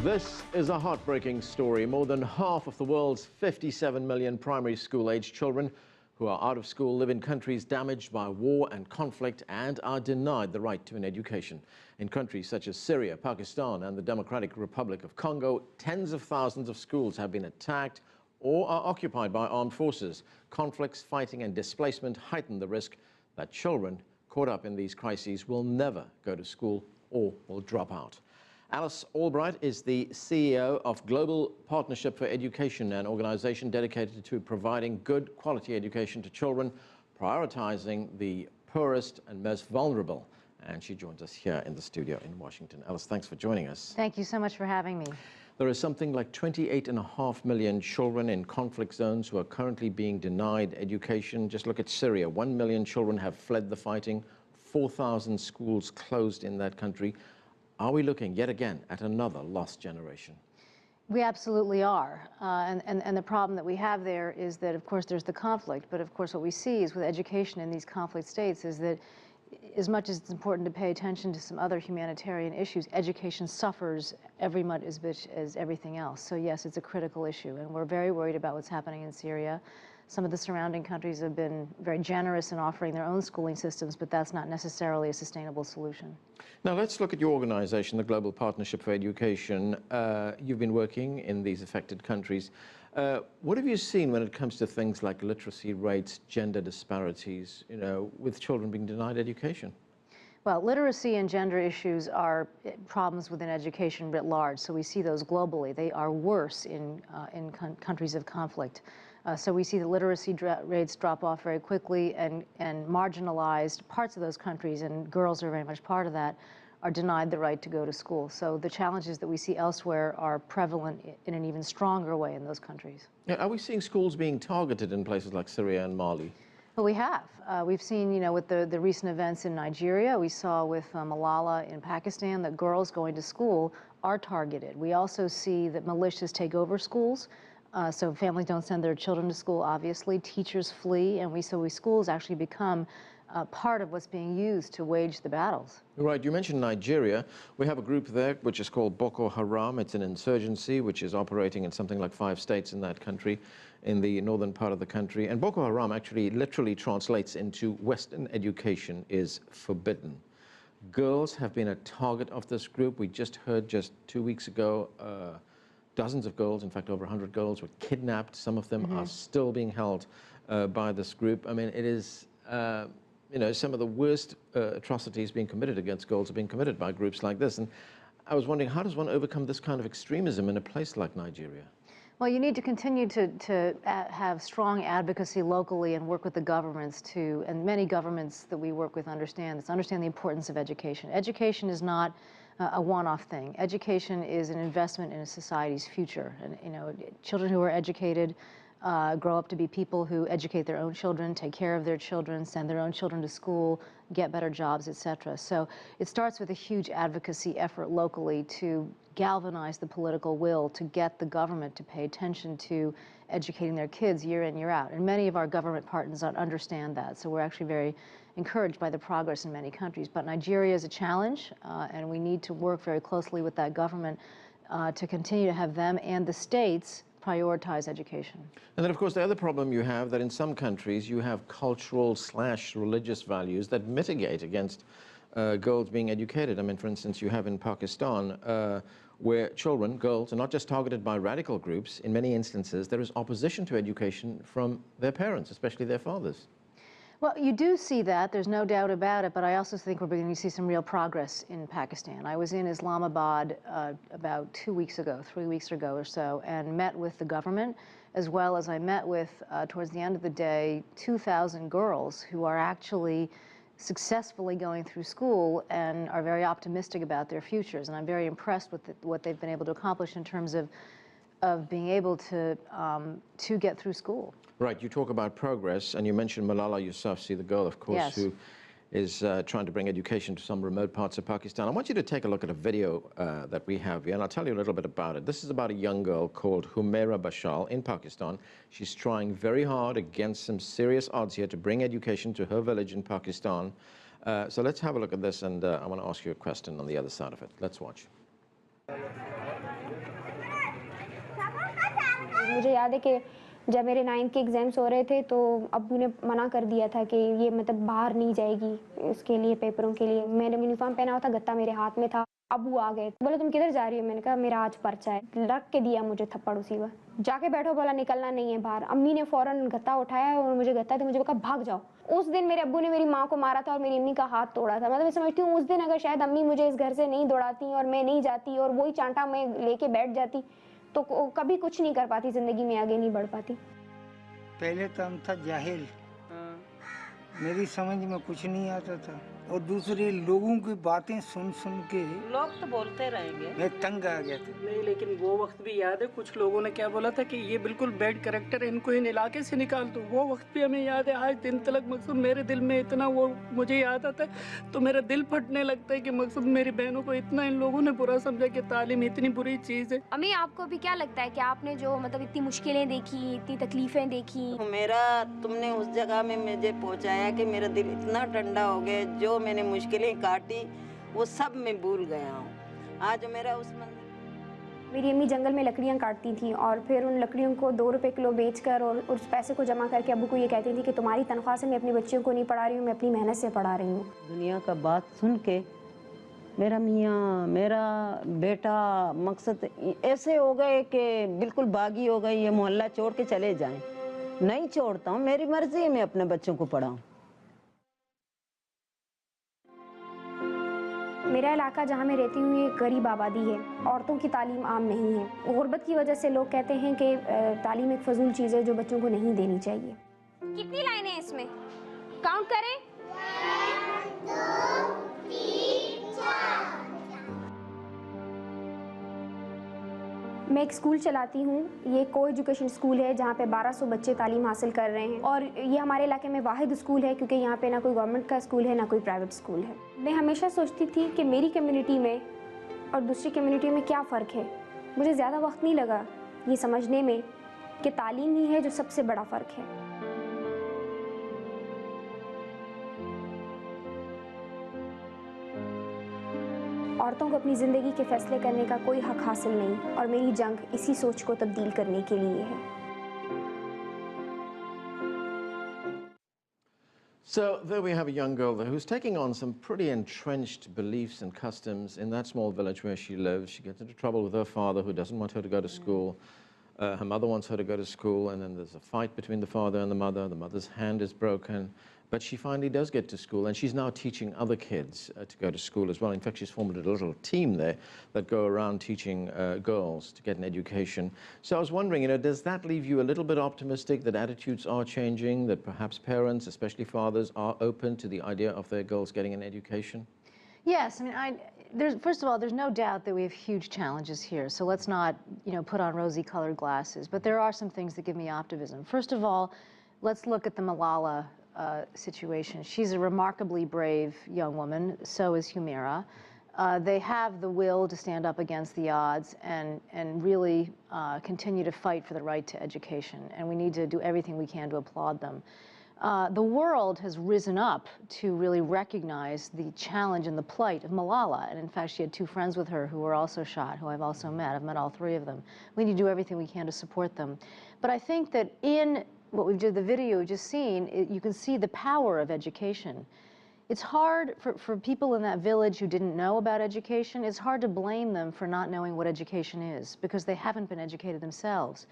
This is a heartbreaking story. More than half of the world's 57 million primary school-aged children who are out of school live in countries damaged by war and conflict and are denied the right to an education. In countries such as Syria, Pakistan and the Democratic Republic of Congo, tens of thousands of schools have been attacked or are occupied by armed forces. Conflicts, fighting and displacement heighten the risk that children caught up in these crises will never go to school or will drop out. Alice Albright is the CEO of Global Partnership for Education, an organization dedicated to providing good quality education to children, prioritizing the poorest and most vulnerable. And she joins us here in the studio in Washington. Alice, thanks for joining us. Thank you so much for having me. There are something like 28.5 million children in conflict zones who are currently being denied education. Just look at Syria. 1 million children have fled the fighting. 4,000 schools closed in that country. Are we looking yet again at another lost generation? We absolutely are. And the problem that we have there is that, of course, there's the conflict. But, of course, what we see is with education in these conflict states is that as much as it's important to pay attention to some other humanitarian issues, education suffers every much as everything else. So, yes, it's a critical issue. And we're very worried about what's happening in Syria. Some of the surrounding countries have been very generous in offering their own schooling systems, but that's not necessarily a sustainable solution. Now, let's look at your organization, the Global Partnership for Education. You've been working in these affected countries. What have you seen when it comes to things like literacy rates, gender disparities, with children being denied education? Well, literacy and gender issues are problems within education writ large, so we see those globally. They are worse in countries of conflict. So we see the literacy rates drop off very quickly, and marginalized parts of those countries, and girls are very much part of that, are denied the right to go to school. So the challenges that we see elsewhere are prevalent in an even stronger way in those countries. Yeah, are we seeing schools being targeted in places like Syria and Mali? Well, we have. We've seen, with the recent events in Nigeria, we saw with Malala in Pakistan that girls going to school are targeted. We also see that militias take over schools. So families don't send their children to school, obviously. Teachers flee, and schools actually become part of what's being used to wage the battles. Right, you mentioned Nigeria. We have a group there which is called Boko Haram. It's an insurgency which is operating in something like 5 states in that country, in the northern part of the country. And Boko Haram actually literally translates into Western education is forbidden. Girls have been a target of this group. We just heard just 2 weeks ago, dozens of girls, in fact over 100 girls, were kidnapped. Some of them are still being held by this group. I mean, it is, some of the worst atrocities being committed against girls are being committed by groups like this. And I was wondering, how does one overcome this kind of extremism in a place like Nigeria? Well, you need to continue to have strong advocacy locally and work with the governments and many governments that we work with understand the importance of education. Education is not a one-off thing. Education is an investment in a society's future. And, children who are educated grow up to be people who educate their own children, take care of their children, send their own children to school, get better jobs, etc. So it starts with a huge advocacy effort locally to galvanize the political will to get the government to pay attention to educating their kids year in, year out. And many of our government partners understand that. So we're actually very encouraged by the progress in many countries. But Nigeria is a challenge, and we need to work very closely with that government to continue to have them and the states prioritize education. And then, of course, the other problem you have that in some countries you have cultural/religious values that mitigate against girls being educated. I mean, for instance, you have in Pakistan where children, girls, are not just targeted by radical groups. In many instances, there is opposition to education from their parents, especially their fathers. Well, you do see that, there's no doubt about it, but I also think we're beginning to see some real progress in Pakistan. I was in Islamabad about 3 weeks ago or so, and met with the government, as well as I met with, towards the end of the day, 2,000 girls who are actually successfully going through school and are very optimistic about their futures. And I'm very impressed with what they've been able to accomplish in terms of being able to get through school. Right, you talk about progress, and you mentioned Malala Yousafzai, the girl, of course, yes, who is trying to bring education to some remote parts of Pakistan. I want you to take a look at a video that we have here, and I'll tell you a little bit about it. This is about a young girl called Humaira Bashal in Pakistan. She's trying very hard against some serious odds here to bring education to her village in Pakistan. So let's have a look at this, and I want to ask you a question on the other side of it. Let's watch. मुझे याद है कि जब मेरे 9th के exams हो रहे थे तो अब्बू ने मना कर दिया था कि ये मतलब बाहर नहीं जाएगी उसके लिए पेपरों के लिए। मैंने यूनिफॉर्म पहना हुआ था, गत्ता मेरे हाथ में था। अब्बू आ गए, बोले तुम किधर जा रही हो? मैंने कहा मेरा आज पर्चा है। रख के दिया मुझे थप्पड़ उसी वक्त। जाके बैठो, बोला निकलना नहीं है बाहर। अम्मी ने फ़ौरन गत्ता उठाया और मुझे गत्ता दी, मुझे कहा भाग जाओ। उस दिन मेरे अब्बू ने मेरी माँ को मारा था और मेरी अम्मी का हाथ तोड़ा था। मतलब मैं समझती हूँ उस दिन अगर शायद अम्मी मुझे इस घर से नहीं दौड़ाती और मैं नहीं जाती और वही चांटा मैं लेके बैठ जाती तो कभी कुछ नहीं कर पाती, ज़िंदगी में आगे नहीं बढ़ पाती। पहले तो हम था जाहिल, मेरी समझ में कुछ नहीं आता था और दूसरे लोगों की बातें सुन सुन के लोग तो बोलते रहेंगे, मैं तंग आ गया था। नहीं लेकिन वो वक्त भी याद है, कुछ लोगों ने क्या बोला था कि ये बिल्कुल बैड कैरेक्टर है, इनको इन इलाके से निकाल दो। वो वक्त भी हमें याद है, आज दिन तक मकसूद मेरे दिल में इतना वो मुझे याद आता है तो मेरा दिल फटने लगता है कि मकसूद मेरी बहनों को इतना इन लोगों ने बुरा समझा कि तालीम इतनी बुरी चीज़ है। अम्मी आपको भी क्या लगता है कि आपने जो मतलब इतनी मुश्किलें देखी, इतनी तकलीफें देखी, मेरा तुमने उस जगह में मुझे पहुंचाया कि मेरा दिल इतना ठंडा हो गया, जो मैंने मुश्किलें काटी वो सब मैं भूल गया हूँ। आज मेरा उस मेरी अम्मी जंगल में लकड़ियाँ काटती थी और फिर उन लकड़ियों को 2 रुपए किलो बेचकर और उस पैसे को जमा करके अब्बू को ये कहती थी कि तुम्हारी तनख्वाह से मैं अपनी बच्चियों को नहीं पढ़ा रही हूँ, मैं अपनी मेहनत से पढ़ा रही हूँ। दुनिया का बात सुन के मेरा मियाँ, मेरा बेटा मकसद ऐसे हो गए कि बिल्कुल बागी हो गए, ये मोहल्ला छोड़ के चले जाएं। नहीं छोड़ता हूँ, मेरी मर्जी है मैं अपने बच्चों को पढ़ाऊँ। मेरा इलाका जहाँ मैं रहती हूँ ये गरीब आबादी है, औरतों की तालीम आम नहीं है। गुर्बत की वजह से लोग कहते हैं कि तालीम एक फजूल चीज़ है जो बच्चों को नहीं देनी चाहिए। कितनी लाइनें हैं इसमें? काउंट करें। 1, 2, 3, 4। मैं एक स्कूल चलाती हूँ, ये को एजुकेशन स्कूल है जहाँ पे 1200 बच्चे तालीम हासिल कर रहे हैं और ये हमारे इलाके में वाहिद स्कूल है क्योंकि यहाँ पे ना कोई गवर्नमेंट का स्कूल है ना कोई प्राइवेट स्कूल है। मैं हमेशा सोचती थी कि मेरी कम्युनिटी में और दूसरी कम्युनिटी में क्या फ़र्क है। मुझे ज़्यादा वक्त नहीं लगा ये समझने में कि तालीम ही है जो सबसे बड़ा फ़र्क है। औरतों को अपनी ज़िंदगी के फैसले करने का कोई हक हासिल नहीं और मेरी जंग इसी सोच को तब्दील करने के लिए है। So there we have a young girl there who's taking on some pretty entrenched beliefs and customs in that small village where she lives. She gets into trouble with her father, who doesn't want her to go to school. Her mother wants her to go to school, and then there's a fight between the father and the mother. The mother's hand is broken. But she finally does get to school, and she's now teaching other kids to go to school as well. In fact, she's formed a little team there that go around teaching girls to get an education. So I was wondering, you know, does that leave you a little bit optimistic that attitudes are changing, that perhaps parents, especially fathers, are open to the idea of their girls getting an education? Yes, I mean, first of all, there's no doubt that we have huge challenges here. So let's not, you know, put on rosy-colored glasses. But there are some things that give me optimism. First of all, let's look at the Malala situation. She's a remarkably brave young woman. So is Humaira. They have the will to stand up against the odds and really continue to fight for the right to education. And we need to do everything we can to applaud them. The world has risen up to really recognize the challenge and the plight of Malala. And in fact, she had 2 friends with her who were also shot, who I've also met. I've met all 3 of them. We need to do everything we can to support them. But I think that in what we did, the video we've just seen, you can see the power of education. It's hard for people in that village who didn't know about education, it's hard to blame them for not knowing what education is because they haven't been educated themselves.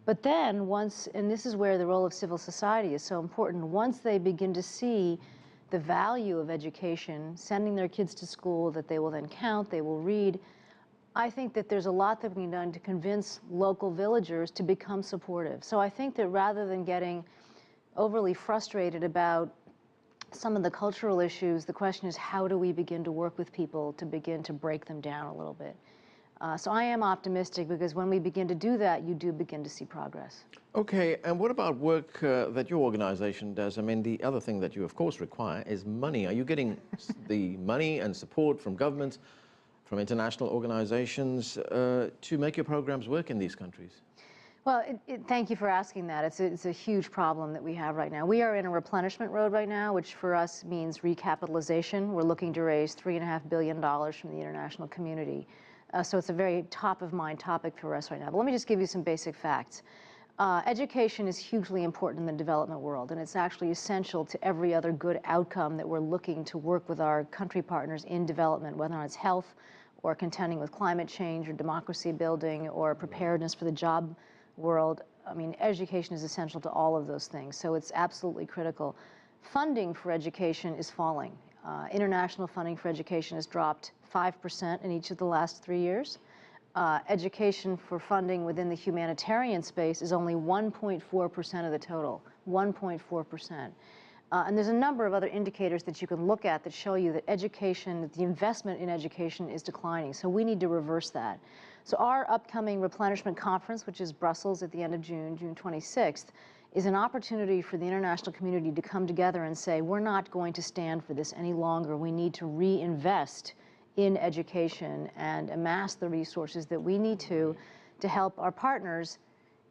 But then once, and this is where the role of civil society is so important, once they begin to see the value of education, sending their kids to school, that they will then count, they will read, I think that there's a lot that can be done to convince local villagers to become supportive. So I think that rather than getting overly frustrated about some of the cultural issues, the question is how do we begin to work with people to begin to break them down a little bit. So I am optimistic because when we begin to do that, you do begin to see progress. Okay, and what about work that your organization does? I mean, the other thing that you, of course, require is money. Are you getting the money and support from governments, from international organizations to make your programs work in these countries? Well, thank you for asking that. It's a huge problem that we have right now. We are in a replenishment road right now, which for us means recapitalization. We're looking to raise $3.5 billion from the international community. So it's a very top-of-mind topic for us right now. But let me just give you some basic facts. Education is hugely important in the development world, and it's actually essential to every other good outcome that we're looking to work with our country partners in development, whether it's health or contending with climate change or democracy building or preparedness for the job world. I mean, education is essential to all of those things, so it's absolutely critical. Funding for education is falling. International funding for education has dropped 5% in each of the last 3 years. Education for funding within the humanitarian space is only 1.4% of the total, 1.4%. And there's a number of other indicators that you can look at that show you that education, the investment in education is declining. So we need to reverse that. So our upcoming replenishment conference, which is Brussels at the end of June, June 26th, is an opportunity for the international community to come together and say, we're not going to stand for this any longer. We need to reinvest in education and amass the resources that we need to help our partners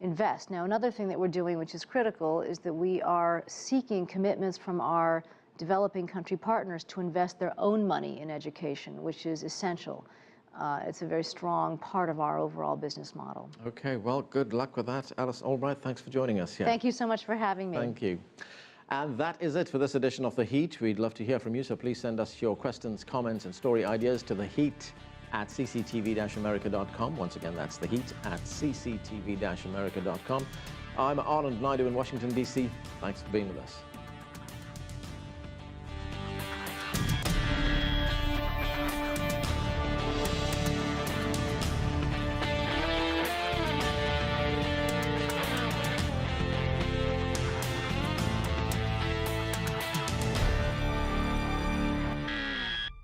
invest. Now, another thing that we're doing, which is critical, is that we are seeking commitments from our developing country partners to invest their own money in education, which is essential. It's a very strong part of our overall business model. Okay, well, good luck with that. Alice Albright, thanks for joining us here. Thank you so much for having me. Thank you. And that is it for this edition of The Heat. We'd love to hear from you, so please send us your questions, comments, and story ideas to theheat@cctv-america.com. Once again, that's theheat@cctv-america.com. I'm Anand Naidoo in Washington, D.C. Thanks for being with us.